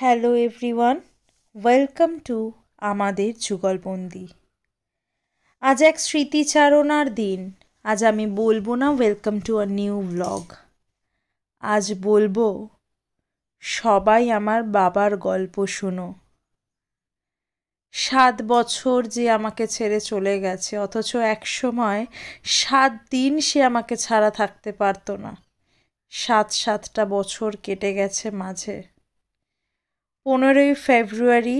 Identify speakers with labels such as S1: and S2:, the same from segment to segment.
S1: Hello everyone, welcome to আমাদের যুগলবন্দি। আজ এক স্মৃতিচারণার দিন। আজ আমি বলবো না welcome to a new blog. আজ বলবো সবাই আমার বাবার গল্প শোনো। 7 বছর যে আমাকে ছেড়ে চলে গেছে, অথচ এক সময় 7 দিন সে আমাকে ছাড়া থাকতে পারতো না। 7টা বছর কেটে গেছে মাঝে। 15ই ফেব্রুয়ারি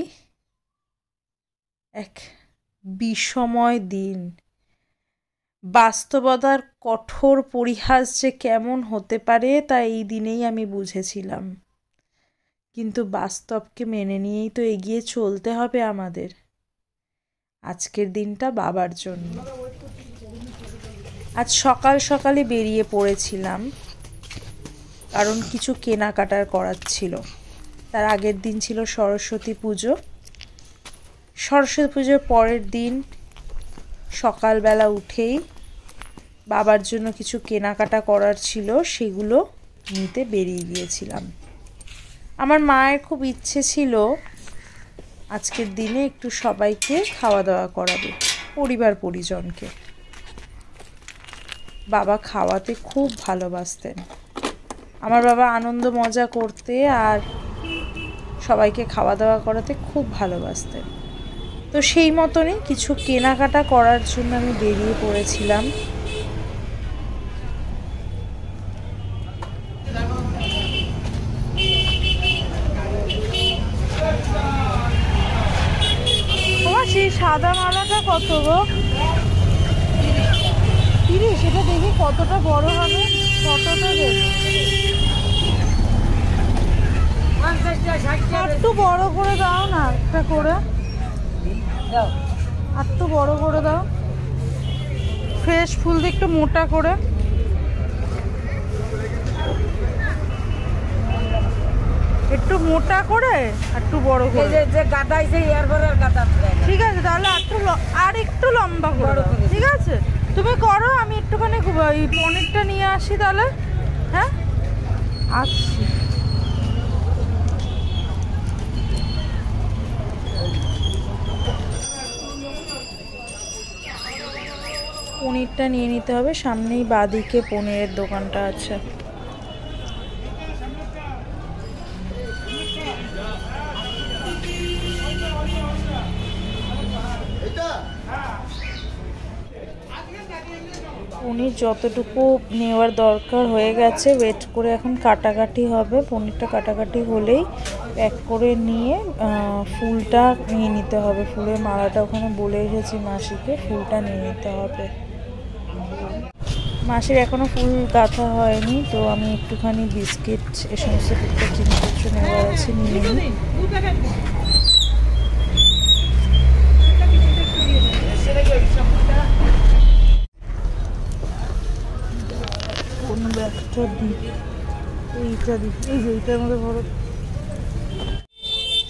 S1: এক বিষময় দিন। বাস্তবতার কঠোর পরিহাস যে কেমন হতে পারে তা এই দিনেই আমি বুঝেছিলাম। কিন্তু বাস্তবকে মেনে নিয়েই তো এগিয়ে চলতে হবে আমাদের। আজকের দিনটা বাবার জন্য। আজ সকাল সকালে বেরিয়ে পড়েছিলাম, কারণ কিছু কেনাকাটার করার ছিল। তার আগের দিন ছিল সরস্বতী পুজো। সরস্বতী পুজোর পরের দিন সকালবেলা উঠেই বাবার জন্য কিছু কেনাকাটা করার ছিল, সেগুলো নিতে বেরিয়ে গিয়েছিলাম। আমার মায়ের খুব ইচ্ছে ছিল আজকের দিনে একটু সবাইকে খাওয়া দাওয়া করাবে, পরিবার পরিজনকে। বাবা খাওয়াতে খুব ভালোবাসতেন। আমার বাবা আনন্দ মজা করতে আর সবাইকে খাওয়া দাওয়া করাতে খুব ভালোবাসতেন। তো সেই মতনই কিছু কেনাকাটা করার জন্য আমি বেরিয়ে পড়েছিলাম। সেই সাদা মালাটা কত গো? 30। এটা দেখি কতটা বড় হবে, কতটা একটু বড় করে দাও না, একটা করে একটু বড় করে দাও। ফ্রেশ ফুল দিয়ে একটু মোটা করে। একটু মোটা করে একটু বড় করে যে গাদা আছে এয়ারবারের গাদা। ঠিক আছে, তাহলে আর একটু লম্বা করে। ঠিক আছে, তুমি করো, আমি একটুখানি এই পনিরটা নিয়ে আসি তাহলে। হ্যাঁ, আসছি। পনিরটা নিয়ে নিতে হবে, সামনেই বাঁদিকে পনিরের দোকানটা আছে। পনির যতটুকু নেওয়ার দরকার হয়ে গেছে, ওয়েট করে এখন কাটাকাটি হবে। পনিরটা কাটাকাটি হলেই প্যাক করে নিয়ে ফুলটা নিয়ে নিতে হবে। ফুলের মালাটা ওখানে বলে এসেছি মাসিকে, ফুলটা নিয়ে নিতে হবে। মাসির এখনও ফুল গাঁথা হয়নি, তো আমি একটুখানি বিস্কিট এ সমস্ত টুকটাক জিনিসপত্র নেওয়ার আছে, নিয়ে নিই। কোন ব্যাগটা দিই? এইটা দিই, এই যে এইটার মধ্যে বড়।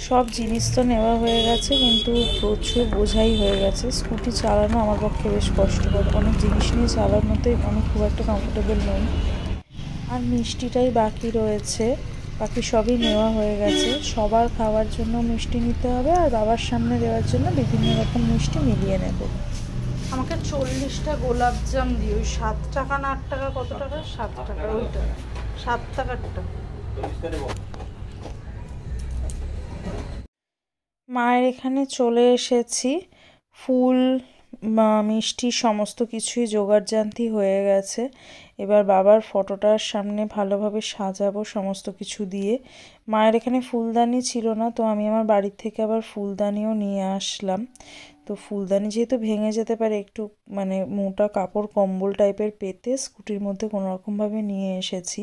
S1: সব জিনিস তো নেওয়া হয়ে গেছে, কিন্তু প্রচুর বোঝাই হয়ে গেছে। স্কুটি চালানো আমার পক্ষে বেশ কষ্টকর। অনেক জিনিস নিয়ে চালানোতে আমি খুব একটা কমফোর্টেবল নই। আর মিষ্টিটাই বাকি রয়েছে, বাকি সবই নেওয়া হয়ে গেছে। সবার খাওয়ার জন্য মিষ্টি নিতে হবে, আর বাবার সামনে দেওয়ার জন্য বিভিন্ন রকম মিষ্টি মিলিয়ে নেব। আমাকে 40টা গোলাপজাম দিই। ওই 7 টাকা না 8 টাকা, কত টাকা? 7 টাকা। ওইটা 7 টাকারটা। মায়ের এখানে চলে এসেছি। ফুল মিষ্টি সমস্ত কিছুই জোগাড়জান্তি হয়ে গেছে। এবার বাবার ফটোটার সামনে ভালোভাবে সাজাবো সমস্ত কিছু দিয়ে। মায়ের এখানে ফুলদানি ছিল না, তো আমি আমার বাড়ির থেকে আবার ফুলদানিও নিয়ে আসলাম। তো ফুলদানি যেহেতু ভেঙে যেতে পারে, একটু মোটা কাপড় কম্বল টাইপের পেতে স্কুটির মধ্যে কোনোরকমভাবে নিয়ে এসেছি।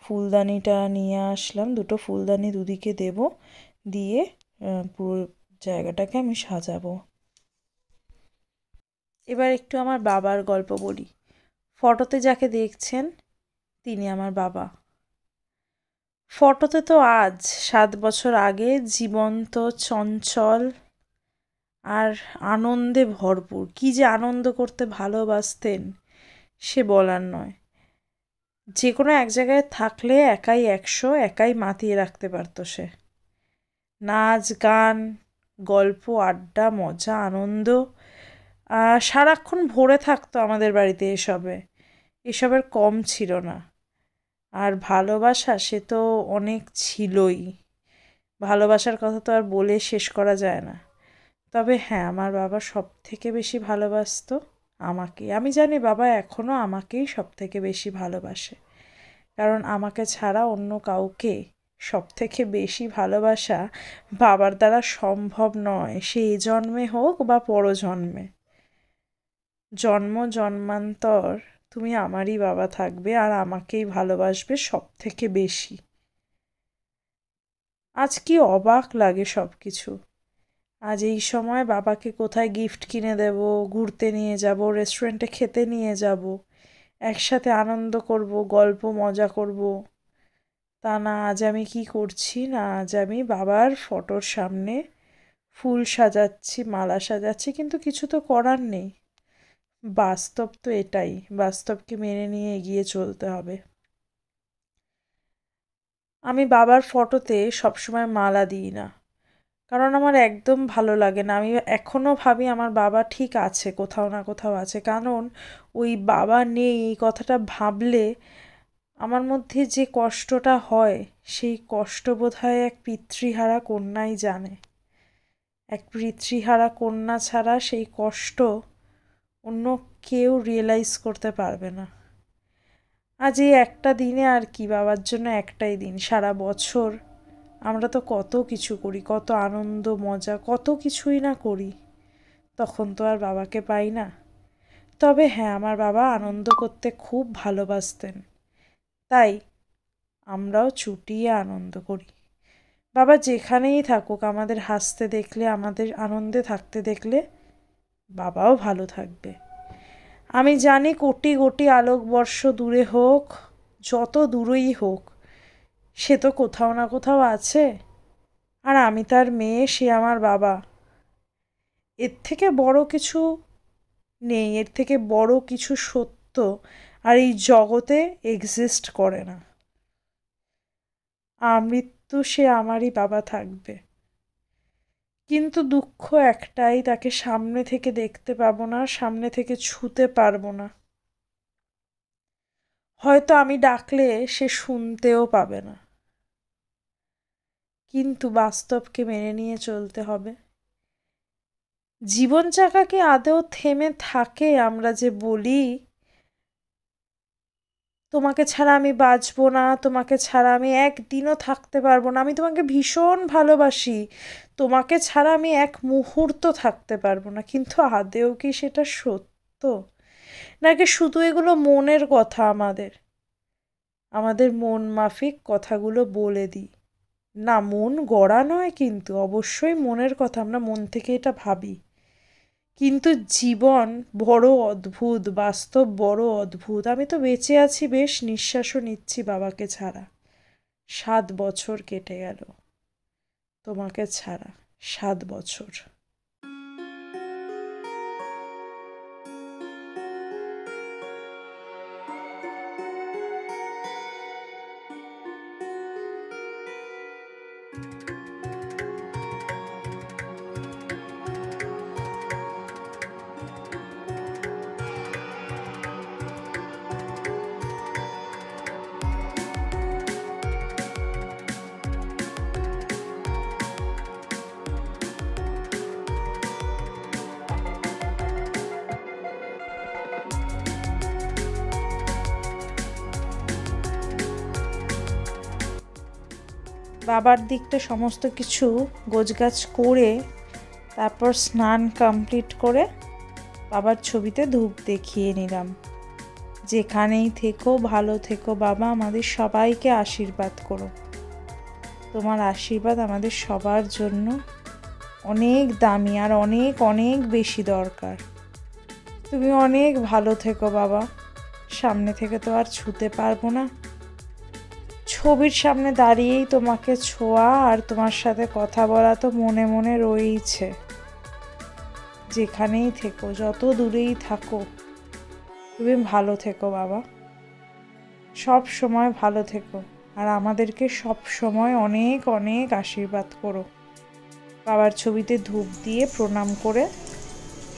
S1: ফুলদানিটা নিয়ে আসলাম, 2টো ফুলদানি দুদিকে দেব, দিয়ে পুরো জায়গাটাকে আমি সাজাবো। এবার একটু আমার বাবার গল্প বলি। ফটোতে যাকে দেখছেন তিনি আমার বাবা। ফটোতে তো আজ 7 বছর আগে জীবন্ত, চঞ্চল আর আনন্দে ভরপুর। কি যে আনন্দ করতে ভালোবাসতেন সে বলার নয়। যে কোনো এক জায়গায় থাকলে একাই 100, একাই মাতিয়ে রাখতে পারতো সে। নাচ গান, গল্প, আড্ডা, মজা, আনন্দ সারাক্ষণ ভরে থাকতো আমাদের বাড়িতে এসবের কম ছিল না। আর ভালোবাসা সে তো অনেক ছিলই, ভালোবাসার কথা তো আর বলে শেষ করা যায় না। তবে হ্যাঁ, আমার বাবা সব থেকে বেশি ভালোবাসতো আমাকে। আমি জানি বাবা এখনও আমাকেই সব থেকে বেশি ভালোবাসে, কারণ আমাকে ছাড়া অন্য কাউকে সব থেকে বেশি ভালোবাসা বাবার দ্বারা সম্ভব নয়, সে এ জন্মে হোক বা পরজন্মে। জন্ম জন্মান্তর তুমি আমারই বাবা থাকবে আর আমাকেই ভালোবাসবে সব থেকে বেশি। আজ কি অবাক লাগে সব কিছু। আজ এই সময় বাবাকে কোথায় গিফট কিনে দেব, ঘুরতে নিয়ে যাব, রেস্টুরেন্টে খেতে নিয়ে যাব, একসাথে আনন্দ করব, গল্প মজা করব। তা না, আজ আমি কি করছি না, আজ আমি বাবার ফটোর সামনে ফুল সাজাচ্ছি, মালা সাজাচ্ছি, কিন্তু কিছু তো করার নেই। বাস্তব তো এটাই, বাস্তবকে মেনে নিয়ে এগিয়ে চলতে হবে। আমি বাবার ফটোতে সবসময় মালা দিই না, কারণ আমার একদম ভালো লাগে না। আমি এখনও ভাবি আমার বাবা ঠিক আছে, কোথাও না কোথাও আছে, কারণ ওই বাবা নেই এই কথাটা ভাবলে আমার মধ্যে যে কষ্টটা হয়, সেই কষ্ট বোধহয় এক পিতৃহারা কন্যাই জানে। এক পিতৃহারা কন্যা ছাড়া সেই কষ্ট অন্য কেউ রিয়েলাইজ করতে পারবে না। আজ এই একটা দিনে আর কি, বাবার জন্য একটাই দিন, সারা বছর আমরা তো কত কিছু করি, কত আনন্দ মজা, কত কিছুই না করি, তখন তো আর বাবাকে পাই না। তবে হ্যাঁ, আমার বাবা আনন্দ করতে খুব ভালোবাসতেন, তাই আমরাও চুটিয়ে আনন্দ করি। বাবা যেখানেই থাকুক, আমাদের হাসতে দেখলে, আমাদের আনন্দে থাকতে দেখলে বাবাও ভালো থাকবে। আমি জানি কোটি কোটি আলোকবর্ষ দূরে হোক, যত দূরেই হোক, সে তো কোথাও না কোথাও আছে, আর আমি তার মেয়ে, সে আমার বাবা। এর থেকে বড় কিছু নেই, এর থেকে বড় কিছু সত্য আর এই জগতে এক্সিস্ট করে না। আমৃত্যু সে আমারই বাবা থাকবে, কিন্তু দুঃখ একটাই, তাকে সামনে থেকে দেখতে পাবো না, সামনে থেকে ছুতে পারবো না। হয়তো আমি ডাকলে সে শুনতেও পাবে না, কিন্তু বাস্তবকে মেনে নিয়ে চলতে হবে। জীবন চাকা কি আদৌ থেমে থাকে? আমরা যে বলি তোমাকে ছাড়া আমি বাঁচবো না, তোমাকে ছাড়া আমি একদিনও থাকতে পারবো না, আমি তোমাকে ভীষণ ভালোবাসি, তোমাকে ছাড়া আমি এক মুহূর্ত থাকতে পারবো না, কিন্তু আদৌ কি সেটা সত্য? নাকি শুধু এগুলো মনের কথা? আমাদের মন মাফিক কথাগুলো বলে দিই। না, মন গড়া নয়, কিন্তু অবশ্যই মনের কথা, আমরা মন থেকে এটা ভাবি, কিন্তু জীবন বড় অদ্ভুত, বাস্তব বড় অদ্ভুত। আমি তো বেঁচে আছি বেশ, নিঃশ্বাসও নিচ্ছি বাবাকে ছাড়া। 7 বছর কেটে গেল তোমাকে ছাড়া, 7 বছর। বাবার দিকটা সমস্ত কিছু গোছগাছ করে, তারপর স্নান কমপ্লিট করে বাবার ছবিতে ধূপ দেখিয়ে নিলাম। যেখানেই থেকো ভালো থেকো বাবা, আমাদের সবাইকে আশীর্বাদ করো। তোমার আশীর্বাদ আমাদের সবার জন্য অনেক দামি আর অনেক অনেক বেশি দরকার। তুমি অনেক ভালো থেকো বাবা। সামনে থেকে তো আর ছুতে পারবো না, ছবির সামনে দাঁড়িয়েই তোমাকে ছোঁয়া আর তোমার সাথে কথা বলা তো মনে মনে রয়েইছে। যেখানেই থেকো, যত দূরেই থাকো, তুমি ভালো থেকো বাবা, সব সময় ভালো থেকো, আর আমাদেরকে সব সময় অনেক অনেক আশীর্বাদ করো। বাবার ছবিতে ধূপ দিয়ে প্রণাম করে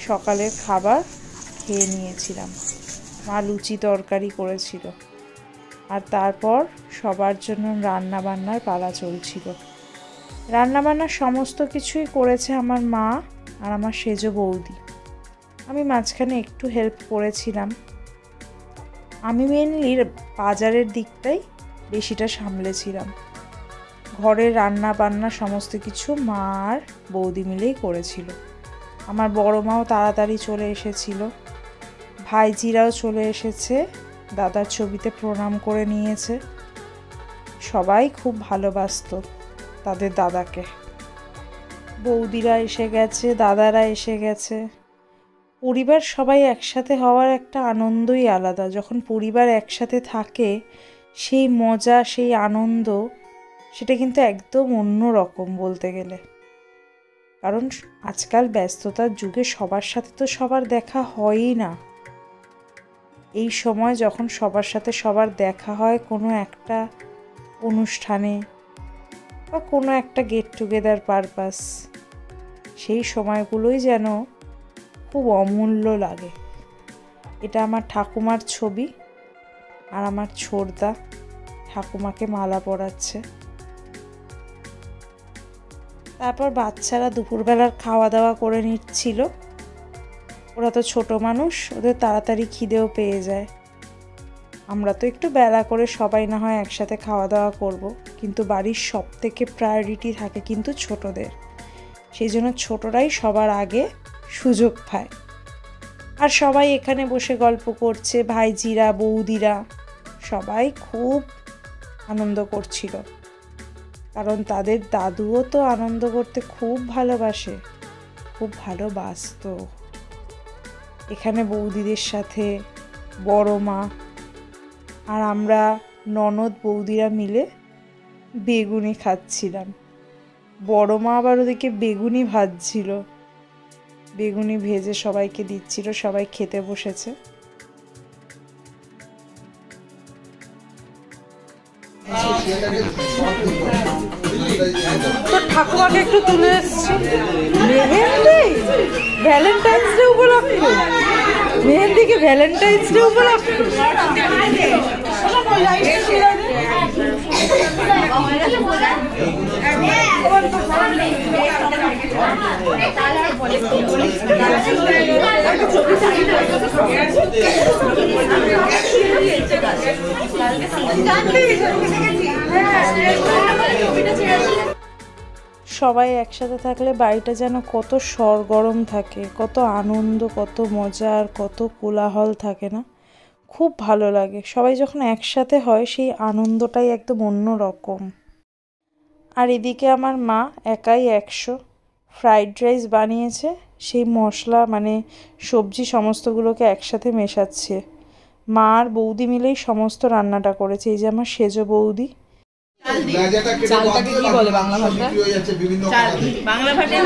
S1: সকালের খাবার খেয়ে নিয়েছিলাম। মা লুচি তরকারি করেছিল, আর তারপর সবার জন্য রান্না বান্নার পালা চলছিল। রান্নাবান্নার সমস্ত কিছুই করেছে আমার মা আর আমার সেজো বৌদি। আমি মাঝখানে একটু হেল্প করেছিলাম। আমি মেনলি বাজারের দিকটাই বেশিটা সামলেছিলাম। ঘরের রান্না বান্না সমস্ত কিছু মা আর বৌদি মিলেই করেছিল। আমার বড় মাও তাড়াতাড়ি চলে এসেছিল, ভাইজিরাও চলে এসেছে, দাদার ছবিতে প্রণাম করে নিয়েছে। সবাই খুব ভালোবাসত তাদের দাদাকে। বৌদিরা এসে গেছে, দাদারা এসে গেছে। পরিবার সবাই একসাথে হওয়ার একটা আনন্দই আলাদা। যখন পরিবার একসাথে থাকে সেই মজা, সেই আনন্দ, সেটা কিন্তু একদম অন্য রকম বলতে গেলে। কারণ আজকাল ব্যস্ততার যুগে সবার সাথে তো সবার দেখা হয়ই না। এই সময় যখন সবার সাথে সবার দেখা হয় কোনো একটা অনুষ্ঠানে বা কোনো একটা গেট টুগেদার পারপাস, সেই সময়গুলোই যেন খুব অমূল্য লাগে। এটা আমার ঠাকুমার ছবি, আর আমার ছোড়দা ঠাকুমাকে মালা পরাচ্ছে। তারপর বাচ্চারা দুপুরবেলার খাওয়া দাওয়া করে নিচ্ছিল। ওরা তো ছোট মানুষ, ওদের তাড়াতাড়ি খিদেও পেয়ে যায়। আমরা তো একটু বেলা করে সবাই না হয় একসাথে খাওয়া দাওয়া করব, কিন্তু বাড়ির সব থেকে প্রায়োরিটি থাকে কিন্তু ছোটদের। সেই জন্য ছোটরাই সবার আগে সুযোগ পায়। আর সবাই এখানে বসে গল্প করছে, ভাইজিরা বৌদিরা সবাই খুব আনন্দ করছিল। কারণ তাদের দাদুও তো আনন্দ করতে খুব ভালোবাসে, খুব ভালোবাসতো। এখানে বৌদিদের সাথে বড় মা আর আমরা ননদ বৌদিরা মিলে বেগুনি খাচ্ছিলাম। বড় মা আবার ওদিকে বেগুনি ভাজছিল, বেগুনি ভেজে সবাইকে দিচ্ছিল। সবাই খেতে বসেছে। তো ঠাকুমাকে একটু তুলে এসছি। মেহেন্দি ভ্যালেন্টাইন্স ডে উপলক্ষে, মেহেন্দিকে ভ্যালেন্টাইন্স ডে উপলক্ষে সবাই একসাথে থাকলে বাড়িটা যেন কত সরগরম থাকে, কত আনন্দ, কত মজা আর কত কোলাহল থাকে না? খুব ভালো লাগে। সবাই যখন একসাথে হয় সেই আনন্দটাই একদম অন্য রকম। আর এদিকে আমার মা একাই 100 ফ্রাইড রাইস বানিয়েছে। সেই মশলা মানে সবজি সমস্তগুলোকে একসাথে মেশাচ্ছে। মা আর বৌদি মিলেই সমস্ত রান্নাটা করেছে। এই যে আমার সেজো বৌদি।
S2: চালটাকে কি বলে বাংলা ভাষায়? বাংলা ভাষায়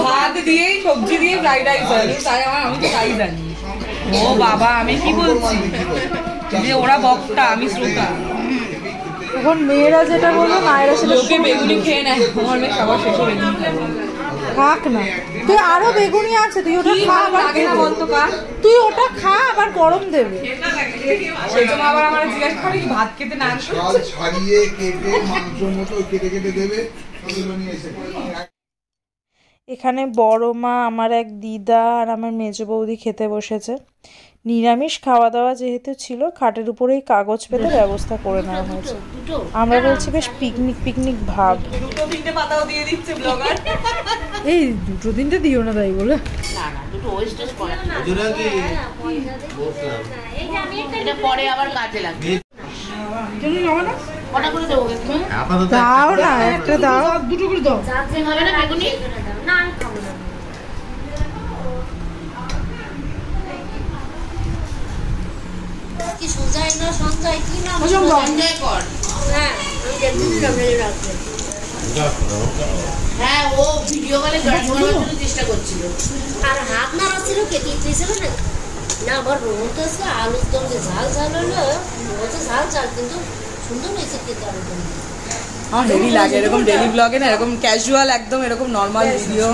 S2: ভাত দিয়েই সবজি দিয়ে ফ্রাইড রাইস হয়, তাই আমি তো তাই জানি। ও বাবা, আমি কি বলছি যে ওরা বক্তা, আমি শ্রোতা।
S1: এখন মেয়েরা যেটা বললো মায়েরা সেটা
S2: বেগুনি খেয়ে নেয়। আমার মেয়ে সবার শেষে বেগুনি
S1: খাক না। তুই আরো বেগুনি আছে, তুই ওটা খা।
S2: বলতো কার,
S1: তুই ওটা খা, আবার গরম দেবে।
S2: সেই জন্য আবার আমার জিজ্ঞাসা করি ভাত খেতে না
S3: ছাড়িয়ে কেটে মাংস মতো কেটে কেটে দেবে।
S1: এখানে বড় মা, আমার এক দিদা আর আমার মেজো বৌদি খেতে বসেছে। নিরামিষ খাওয়া দাওয়া যেহেতু ছিল, খাটের উপরেই কাগজ পেতে ব্যবস্থা করে নেওয়া হয়েছে। আমরা বলছি বেশ পিকনিক পিকনিক ভাব। এই 2-3টে দিও না তাই বলে।
S2: পরে আবার কাজে লাগবে।
S1: দাও না, একটা দাও, দুটো করে দাও।
S2: হবে না বেগুনি? না আমি খাবো না। কি সঞ্জয় না সঞ্জয় কি নাম? সঞ্জয় কর। হ্যাঁ আমি দেখতেছি আপনাদের রাখতে। হ্যাঁ ও ভিডিও কলে জয়েন করার জন্য চেষ্টা করছিল। আর হাত নাড়াচ্ছিল
S4: কেটে দিয়েছিল না না আমার রোহন তো আজকে আলুর দম যে ঝাল ঝাল হলো বলছে ঝাল ঝাল কিন্তু সুন্দর হয়েছে খেতে আলুর দম
S2: আমার হেভি লাগে এরকম ডেলি ব্লগে না এরকম ক্যাজুয়াল একদম এরকম নর্মাল ভিডিও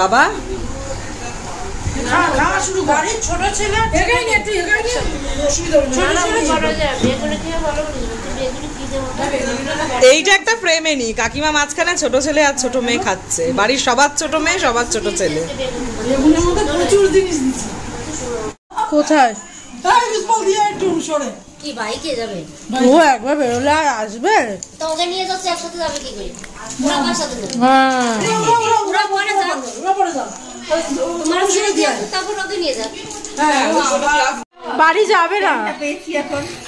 S2: বাবা
S1: ছোট ছেলে
S2: এইটা একটা ফ্রেমে নি কাকিমা মাঝখানে ছোট ছেলে আর ছোট মেয়ে খাচ্ছে বাড়ির সবার ছোট মেয়ে সবার ছোট ছেলে
S1: কোথায়
S4: কি বাইকে যাবে
S1: ও একবার বেরোলে আর আসবে
S4: তো ওকে নিয়ে যাচ্ছে একসাথে যাবে কি করে ওরা আমার সাথে যাবে
S1: হ্যাঁ
S4: ওরা পরে যাও তোমার ছেড়ে দিয়ে তারপর ওকে নিয়ে যাবে
S1: বাড়ি যাবে না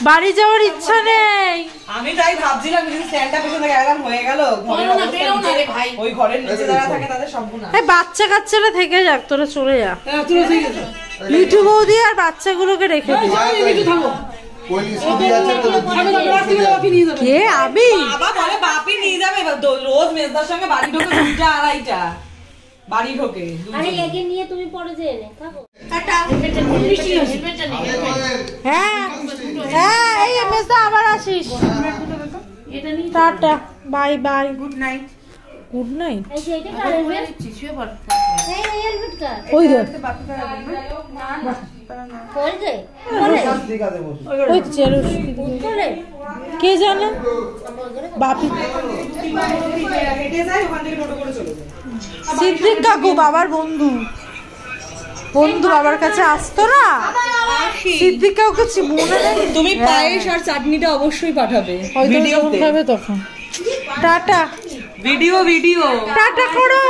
S1: বাড়ি যাওয়ার ইচ্ছা নেই
S2: আমি তাই ভাবছিলাম যদি স্ট্যান্ডটা পেছনে গেলাম হয়ে গেল ওই ঘরের নিচে যারা থাকে তাদের সম্পূর্ণ
S1: এই বাচ্চা কাচ্চারা থেকে যাক তোরা চলে যা লিটু বৌদি আর বাচ্চাগুলোকে রেখে দিই কে আমি
S2: বাবা বলে বাপি নিয়ে যাবে রোজ মেজদার সঙ্গে বাড়ি ঢোকে 2টা 2:30টা বাড়ি ঢোকে
S4: আরে একে নিয়ে তুমি পরে যেয়ে নে থাকো
S1: হ্যাঁ হ্যাঁ এই মেজদা আবার আসিস tata bye bye good night good night
S4: এই যে এটা কার হেলমেট এই হেলমেট কার
S1: ওই দেখ
S4: পরে দে
S1: ওই চেরো
S4: পরে
S1: কে জানে বাপি
S2: হেঁটে যায় ওখান থেকে টোটো করে চলে যায়
S1: সিদ্দিক কাকু বাবার বন্ধু বাবার কাছে আসতো না সিদ্দিক কাকুকে মনে নেই
S2: তুমি পায়েস আর চাটনিটা অবশ্যই পাঠাবে
S1: ভিডিও খাবে তখন টাটা
S2: ভিডিও
S1: টাটা করো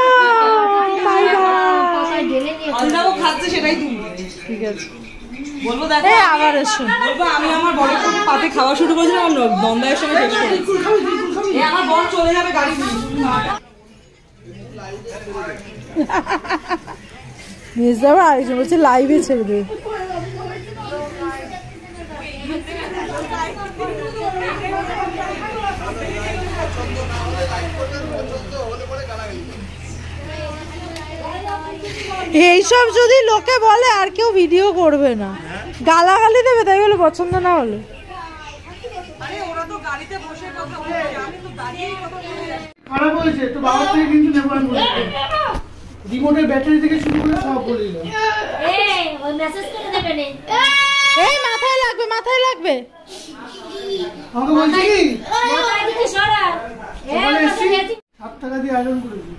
S1: বাই বাই
S4: ঢেলে নিয়ে
S2: অন্ধাও খাচ্ছে সেটাই তুলবে
S1: ঠিক আছে
S2: বলবো দেখো
S1: এই আবার এসো
S2: বলবো আমি আমার বড় পাতে খাওয়া শুরু করেছিলাম আর বন্দায়ের সঙ্গে শেষ করেছি এই আমার বর চলে যাবে গাড়ি নিয়ে
S1: মেজদা আবার আরেকজন বলছে লাইভে ছেড়ে দেবে এইসব যদি লোকে বলে আর কেউ ভিডিও করবে না গালাগালি দেবে তাই বলে পছন্দ না হলে
S5: খারাপ হয়েছে তো বাবার থেকে কিন্তু নেবো আমি রিমোটের ব্যাটারি থেকে শুরু করে সব বলে দিলাম
S4: এই ওই মেসেজ করে দেবে নে
S1: এই মাথায় লাগবে
S5: আমাকে বলছি কি
S4: মাথায় দিকে সরা
S5: সকালে এসছি
S4: এই
S5: 7 টাকা দিয়ে আয়োজন করেছি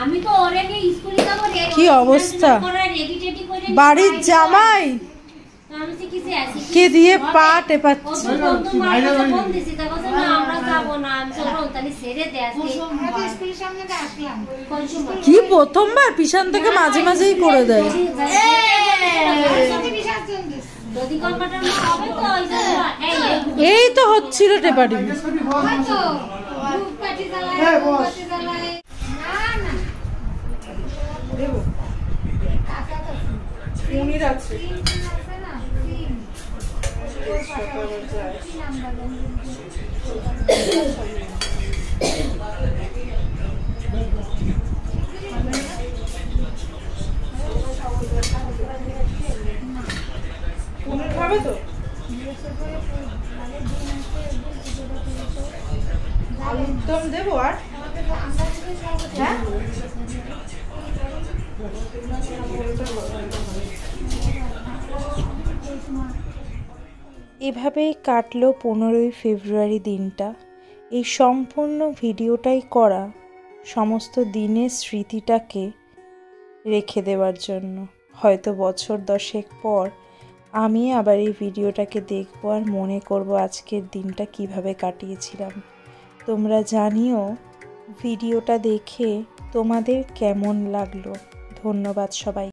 S4: আমি তো ওরে নিয়ে স্কুলে যাব রে
S1: কি অবস্থা?
S4: রেডি টেডি করে
S1: বাড়ির জামাই
S4: আমি তো কিছু আসি
S1: কে দিয়ে পা টেপাচ্ছে
S4: বন্ধু মারা ফোন দিছি তা বলছে না আমরা যাব না আমি তো রোতানি ছেড়ে দে আজকে স্কুলের সামনে দিয়ে আসলাম কোন সময়
S1: কি প্রথমবার পিছন থেকে মাঝে মাঝেই করে দেয়
S4: যদি কলকাতার না হবে তো ওই যে
S1: এই তো হচ্ছিল টেপাটি
S5: হ্যাঁ বস
S1: দেবো আর হ্যাঁ এভাবেই কাটলো 15ই ফেব্রুয়ারি দিনটা। এই সম্পূর্ণ ভিডিওটাই করা সমস্ত দিনের স্মৃতিটাকে রেখে দেওয়ার জন্য। হয়তো বছর 10 পর আমি আবার এই ভিডিওটাকে দেখবো আর মনে করব আজকের দিনটা কিভাবে কাটিয়েছিলাম। তোমরা জানিও ভিডিওটা দেখে তোমাদের কেমন লাগলো। ধন্যবাদ সবাই।